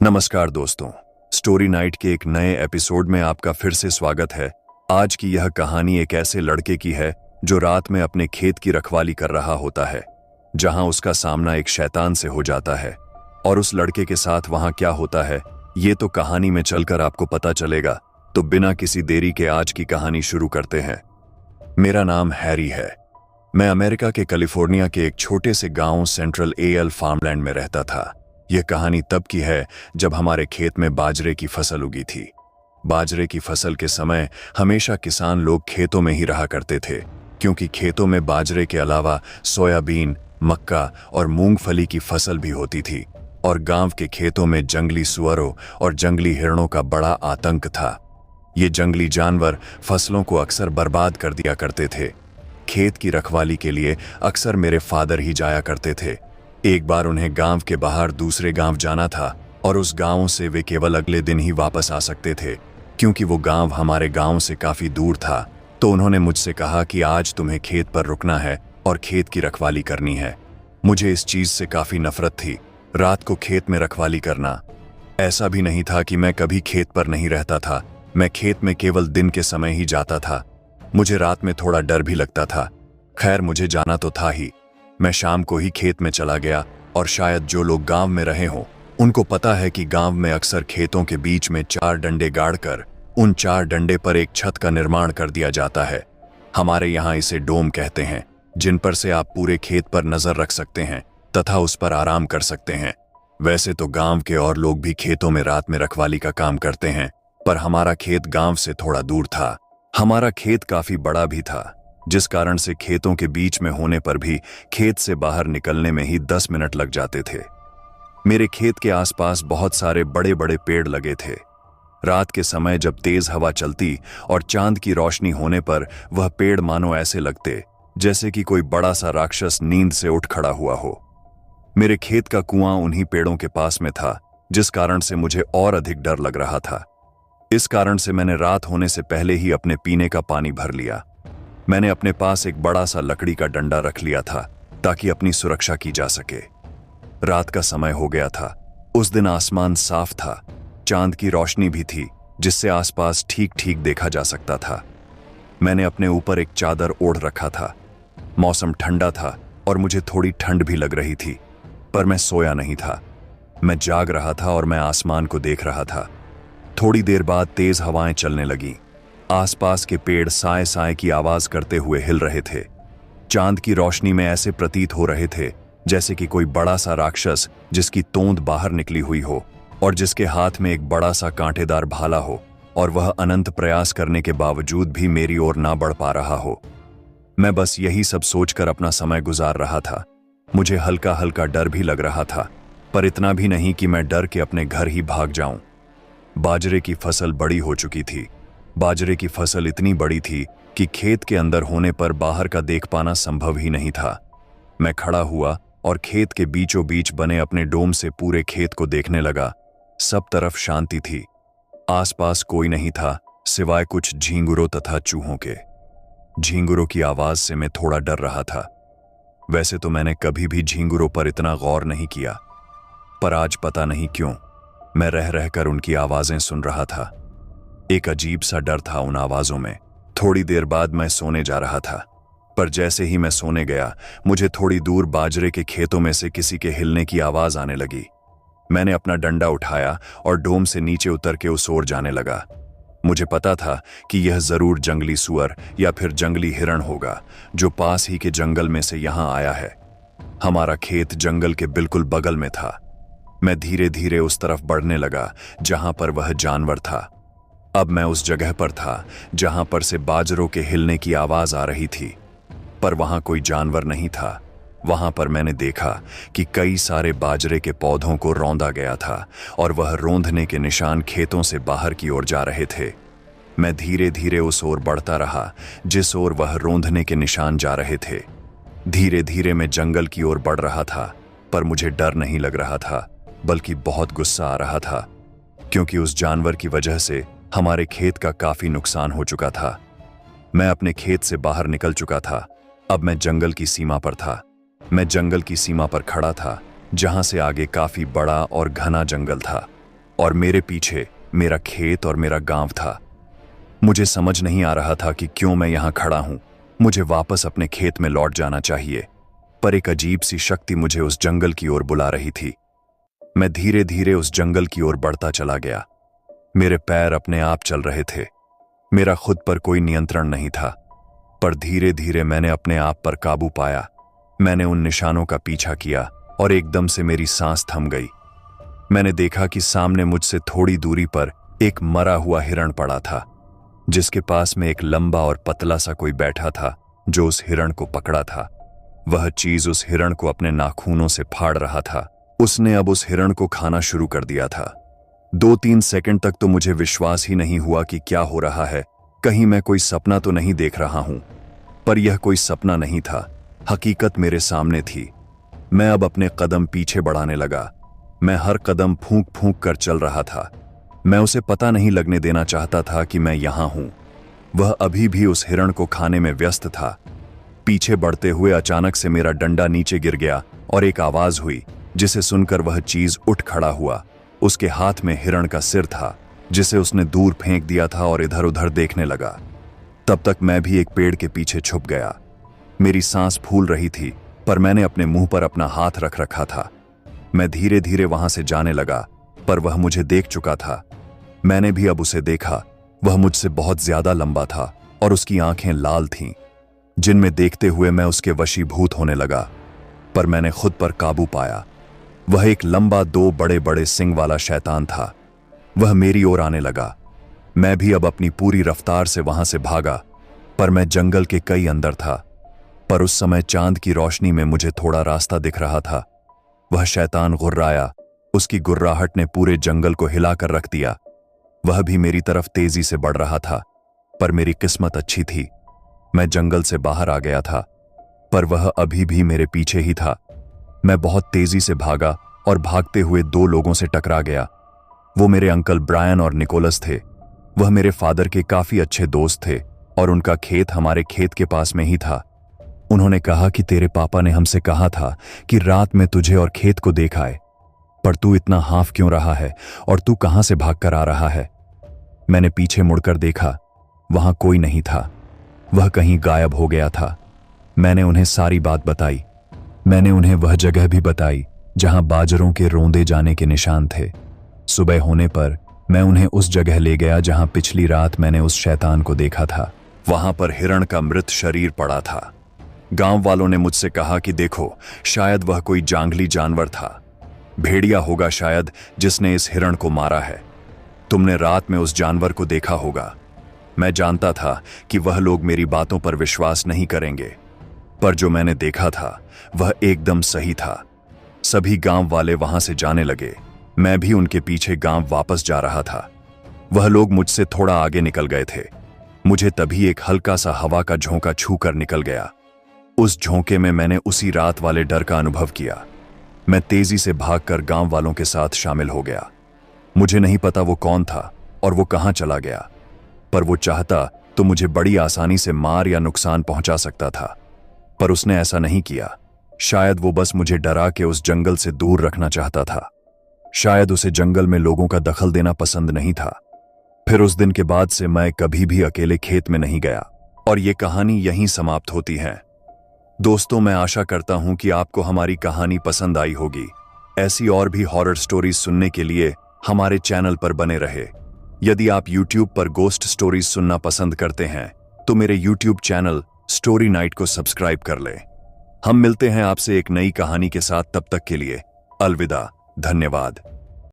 नमस्कार दोस्तों, story night के एक नए एपिसोड में आपका फिर से स्वागत है। आज की यह कहानी एक ऐसे लड़के की है जो रात में अपने खेत की रखवाली कर रहा होता है, जहां उसका सामना एक शैतान से हो जाता है। और उस लड़के के साथ वहां क्या होता है, ये तो कहानी में चलकर आपको पता चलेगा। तो बिना किसी देरी के आज की कहानी शुरू करते हैं। मेरा नाम हैरी है। मैं अमेरिका के कैलिफोर्निया के एक छोटे से गांव सेंट्रल एल फार्मलैंड में रहता था। यह कहानी तब की है जब हमारे खेत में बाजरे की फसल उगी थी। बाजरे की फसल के समय हमेशा किसान लोग खेतों में ही रहा करते थे, क्योंकि खेतों में बाजरे के अलावा सोयाबीन, मक्का और मूंगफली की फसल भी होती थी। और गांव के खेतों में जंगली सुअरों और जंगली हिरणों का बड़ा आतंक था। ये जंगली जानवर फसलों को अक्सर बर्बाद कर दिया करते थे। खेत की रखवाली के लिए अक्सर मेरे फादर ही जाया करते थे। एक बार उन्हें गांव के बाहर दूसरे गांव जाना था और उस गांव से वे केवल अगले दिन ही वापस आ सकते थे, क्योंकि वो गांव हमारे गांव से काफी दूर था। तो उन्होंने मुझसे कहा कि आज तुम्हें खेत पर रुकना है और खेत की रखवाली करनी है। मुझे इस चीज से काफी नफरत थी, रात को खेत में रखवाली करना। ऐसा भी नहीं था कि मैं कभी खेत पर नहीं रहता था, मैं खेत में केवल दिन के समय ही जाता था। मुझे रात में थोड़ा डर भी लगता था। खैर, मुझे जाना तो था ही। मैं शाम को ही खेत में चला गया और शायद जो लोग गांव में रहे हों उनको पता है कि गांव में अक्सर खेतों के बीच में 4 डंडे गाड़कर उन 4 डंडे पर एक छत का निर्माण कर दिया जाता है। हमारे यहाँ इसे डोम कहते हैं, जिन पर से आप पूरे खेत पर नजर रख सकते हैं तथा उस पर आराम कर सकते हैं। वैसे तो गांव के और लोग भी खेतों में रात में रखवाली का काम करते हैं, पर हमारा खेत गांव से थोड़ा दूर था। हमारा खेत काफी बड़ा भी था, जिस कारण से खेतों के बीच में होने पर भी खेत से बाहर निकलने में ही 10 मिनट लग जाते थे। मेरे खेत के आसपास बहुत सारे बड़े बड़े पेड़ लगे थे। रात के समय जब तेज हवा चलती और चांद की रोशनी होने पर वह पेड़ मानो ऐसे लगते जैसे कि कोई बड़ा सा राक्षस नींद से उठ खड़ा हुआ हो। मेरे खेत का कुआं उन्हीं पेड़ों के पास में था, जिस कारण से मुझे और अधिक डर लग रहा था। इस कारण से मैंने रात होने से पहले ही अपने पीने का पानी भर लिया। मैंने अपने पास एक बड़ा सा लकड़ी का डंडा रख लिया था ताकि अपनी सुरक्षा की जा सके। रात का समय हो गया था। उस दिन आसमान साफ था, चांद की रोशनी भी थी, जिससे आसपास ठीक ठीक देखा जा सकता था। मैंने अपने ऊपर एक चादर ओढ़ रखा था। मौसम ठंडा था और मुझे थोड़ी ठंड भी लग रही थी, पर मैं सोया नहीं था। मैं जाग रहा था और मैं आसमान को देख रहा था। थोड़ी देर बाद तेज हवाएं चलने लगीं। आसपास के पेड़ साए साए की आवाज करते हुए हिल रहे थे। चांद की रोशनी में ऐसे प्रतीत हो रहे थे जैसे कि कोई बड़ा सा राक्षस जिसकी तोंद बाहर निकली हुई हो और जिसके हाथ में एक बड़ा सा कांटेदार भाला हो, और वह अनंत प्रयास करने के बावजूद भी मेरी ओर ना बढ़ पा रहा हो। मैं बस यही सब सोचकर अपना समय गुजार रहा था। मुझे हल्का हल्का डर भी लग रहा था, पर इतना भी नहीं कि मैं डर के अपने घर ही भाग जाऊं। बाजरे की फसल बड़ी हो चुकी थी। बाजरे की फसल इतनी बड़ी थी कि खेत के अंदर होने पर बाहर का देख पाना संभव ही नहीं था। मैं खड़ा हुआ और खेत के बीचों बीच बने अपने डोम से पूरे खेत को देखने लगा। सब तरफ शांति थी। आसपास कोई नहीं था सिवाय कुछ झींगुरों तथा चूहों के। झींगुरों की आवाज से मैं थोड़ा डर रहा था। वैसे तो मैंने कभी भी झींगुरों पर इतना गौर नहीं किया, पर आज पता नहीं क्यों मैं रह रहकर उनकी आवाजें सुन रहा था। एक अजीब सा डर था उन आवाजों में। थोड़ी देर बाद मैं सोने जा रहा था, पर जैसे ही मैं सोने गया मुझे थोड़ी दूर बाजरे के खेतों में से किसी के हिलने की आवाज आने लगी। मैंने अपना डंडा उठाया और डोम से नीचे उतर के उस ओर जाने लगा। मुझे पता था कि यह जरूर जंगली सुअर या फिर जंगली हिरण होगा जो पास ही के जंगल में से यहां आया है। हमारा खेत जंगल के बिल्कुल बगल में था। मैं धीरे धीरे उस तरफ बढ़ने लगा जहां पर वह जानवर था। अब मैं उस जगह पर था जहां पर से बाजरों के हिलने की आवाज आ रही थी, पर वहां कोई जानवर नहीं था। वहां पर मैंने देखा कि कई सारे बाजरे के पौधों को रौंदा गया था और वह रौंदने के निशान खेतों से बाहर की ओर जा रहे थे। मैं धीरे धीरे उस ओर बढ़ता रहा जिस ओर वह रौंदने के निशान जा रहे थे। धीरे धीरे मैं जंगल की ओर बढ़ रहा था, पर मुझे डर नहीं लग रहा था, बल्कि बहुत गुस्सा आ रहा था, क्योंकि उस जानवर की वजह से हमारे खेत का काफी नुकसान हो चुका था। मैं अपने खेत से बाहर निकल चुका था। अब मैं जंगल की सीमा पर था। मैं जंगल की सीमा पर खड़ा था, जहां से आगे काफी बड़ा और घना जंगल था। और मेरे पीछे मेरा खेत और मेरा गांव था। मुझे समझ नहीं आ रहा था कि क्यों मैं यहां खड़ा हूं। मुझे वापस अपने खेत में लौट जाना चाहिए, पर एक अजीब सी शक्ति मुझे उस जंगल की ओर बुला रही थी। मैं धीरे धीरे उस जंगल की ओर बढ़ता चला गया। मेरे पैर अपने आप चल रहे थे। मेरा खुद पर कोई नियंत्रण नहीं था, पर धीरे धीरे मैंने अपने आप पर काबू पाया। मैंने उन निशानों का पीछा किया और एकदम से मेरी सांस थम गई। मैंने देखा कि सामने मुझसे थोड़ी दूरी पर एक मरा हुआ हिरण पड़ा था, जिसके पास में एक लंबा और पतला सा कोई बैठा था जो उस हिरण को पकड़ा था। वह चीज उस हिरण को अपने नाखूनों से फाड़ रहा था। उसने अब उस हिरण को खाना शुरू कर दिया था। 2-3 सेकंड तक तो मुझे विश्वास ही नहीं हुआ कि क्या हो रहा है। कहीं मैं कोई सपना तो नहीं देख रहा हूं। पर यह कोई सपना नहीं था, हकीकत मेरे सामने थी। मैं अब अपने कदम पीछे बढ़ाने लगा। मैं हर कदम फूंक फूंक कर चल रहा था। मैं उसे पता नहीं लगने देना चाहता था कि मैं यहां हूं। वह अभी भी उस हिरण को खाने में व्यस्त था। पीछे बढ़ते हुए अचानक से मेरा डंडा नीचे गिर गया और एक आवाज हुई, जिसे सुनकर वह चीज उठ खड़ा हुआ। उसके हाथ में हिरण का सिर था, जिसे उसने दूर फेंक दिया था और इधर उधर देखने लगा। तब तक मैं भी एक पेड़ के पीछे छुप गया। मेरी सांस फूल रही थी, पर मैंने अपने मुंह पर अपना हाथ रख रखा था। मैं धीरे धीरे वहां से जाने लगा, पर वह मुझे देख चुका था। मैंने भी अब उसे देखा। वह मुझसे बहुत ज्यादा लंबा था और उसकी आंखें लाल थीं, जिनमें देखते हुए मैं उसके वशीभूत होने लगा। पर मैंने खुद पर काबू पाया। वह एक लंबा 2 बड़े बड़े सिंग वाला शैतान था। वह मेरी ओर आने लगा। मैं भी अब अपनी पूरी रफ्तार से वहां से भागा, पर मैं जंगल के कई अंदर था। पर उस समय चांद की रोशनी में मुझे थोड़ा रास्ता दिख रहा था। वह शैतान गुर्राया। उसकी गुर्राहट ने पूरे जंगल को हिलाकर रख दिया। वह भी मेरी तरफ तेजी से बढ़ रहा था, पर मेरी किस्मत अच्छी थी। मैं जंगल से बाहर आ गया था, पर वह अभी भी मेरे पीछे ही था। मैं बहुत तेजी से भागा और भागते हुए 2 लोगों से टकरा गया। वो मेरे अंकल ब्रायन और निकोलस थे। वह मेरे फादर के काफी अच्छे दोस्त थे और उनका खेत हमारे खेत के पास में ही था। उन्होंने कहा कि तेरे पापा ने हमसे कहा था कि रात में तुझे और खेत को देख आए, पर तू इतना हाफ क्यों रहा है और तू कहां से भागकर आ रहा है? मैंने पीछे मुड़कर देखा। वहां कोई नहीं था। वह कहीं गायब हो गया था। मैंने उन्हें सारी बात बताई। मैंने उन्हें वह जगह भी बताई जहां बाजरों के रोंदे जाने के निशान थे। सुबह होने पर मैं उन्हें उस जगह ले गया जहां पिछली रात मैंने उस शैतान को देखा था। वहां पर हिरण का मृत शरीर पड़ा था। गांव वालों ने मुझसे कहा कि देखो, शायद वह कोई जंगली जानवर था। भेड़िया होगा शायद, जिसने इस हिरण को मारा है। तुमने रात में उस जानवर को देखा होगा। मैं जानता था कि वह लोग मेरी बातों पर विश्वास नहीं करेंगे, पर जो मैंने देखा था वह एकदम सही था। सभी गांव वाले वहां से जाने लगे। मैं भी उनके पीछे गांव वापस जा रहा था। वह लोग मुझसे थोड़ा आगे निकल गए थे। मुझे तभी एक हल्का सा हवा का झोंका छूकर निकल गया। उस झोंके में मैंने उसी रात वाले डर का अनुभव किया। मैं तेजी से भागकर गांव वालों के साथ शामिल हो गया। मुझे नहीं पता वो कौन था और वो कहां चला गया, पर वो चाहता तो मुझे बड़ी आसानी से मार या नुकसान पहुंचा सकता था, पर उसने ऐसा नहीं किया। शायद वो बस मुझे डरा के उस जंगल से दूर रखना चाहता था। शायद उसे जंगल में लोगों का दखल देना पसंद नहीं था। फिर उस दिन के बाद से मैं कभी भी अकेले खेत में नहीं गया और ये कहानी यहीं समाप्त होती है। दोस्तों, मैं आशा करता हूं कि आपको हमारी कहानी पसंद आई होगी। ऐसी और भी हॉरर स्टोरीज सुनने के लिए हमारे चैनल पर बने रहे। यदि आप YouTube पर गोस्ट स्टोरीज सुनना पसंद करते हैं तो मेरे YouTube चैनल स्टोरी नाइट को सब्सक्राइब कर लें। हम मिलते हैं आपसे एक नई कहानी के साथ। तब तक के लिए अलविदा। धन्यवाद।